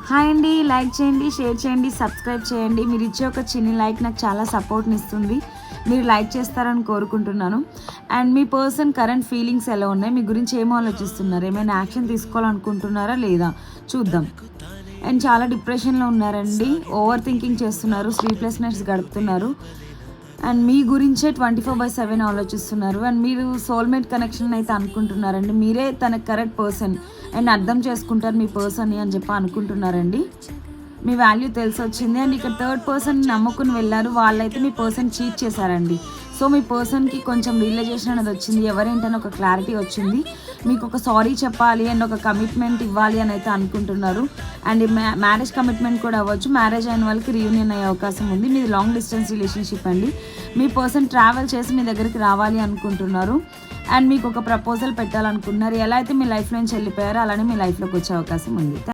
Hi అండి, like చేయండి, share చేయండి, సబ్స్క్రైబ్ చేయండి. మీరు ఇచ్చే ఒక చిన్న లైక్ నాకు చాలా సపోర్ట్ని ఇస్తుంది. మీరు లైక్ చేస్తారని కోరుకుంటున్నాను. And me person current feelings ఎలా ఉన్నాయి, మీ గురించి ఏమో ఆలోచిస్తున్నారు, ఏమైనా యాక్షన్ తీసుకోవాలనుకుంటున్నారా లేదా చూద్దాం. అండ్ చాలా డిప్రెషన్లో ఉన్నారండి, ఓవర్ థింకింగ్ చేస్తున్నారు, స్లీప్లెస్నెస్ గడుపుతున్నారు. అండ్ మీ గురించే 24/7 ఆలోచిస్తున్నారు. అండ్ మీరు సోల్మేట్ కనెక్షన్ అయితే అనుకుంటున్నారండి. మీరే తన కరెక్ట్ పర్సన్ అండ్ అర్థం చేసుకుంటారు మీ పర్సన్ని అని చెప్పి అనుకుంటున్నారండి. మీ వాల్యూ తెలిసి వచ్చింది. అండ్ ఇక్కడ థర్డ్ పర్సన్ నమ్ముకుని వెళ్ళారు, వాళ్ళైతే మీ పర్సన్ చీట్ చేశారండి. సో మీ పర్సన్కి కొంచెం రియలైజేషన్ అనేది వచ్చింది, ఎవరేంటని ఒక క్లారిటీ వచ్చింది. మీకు ఒక సారీ చెప్పాలి అండ్ ఒక కమిట్మెంట్ ఇవ్వాలి అని అయితే అనుకుంటున్నారు. అండ్ మ్యారేజ్ కమిట్మెంట్ కూడా అవ్వచ్చు. మ్యారేజ్ అయిన వాళ్ళకి రీయూనియన్ అయ్యే అవకాశం ఉంది. మీది లాంగ్ డిస్టెన్స్ రిలేషన్షిప్ అండి. మీ పర్సన్ ట్రావెల్ చేసి మీ దగ్గరికి రావాలి అనుకుంటున్నారు. అండ్ మీకు ఒక ప్రపోజల్ పెట్టాలనుకుంటున్నారు. ఎలా అయితే మీ లైఫ్లో నుంచి వెళ్ళిపోయారో అలానే మీ లైఫ్లోకి వచ్చే అవకాశం ఉంది.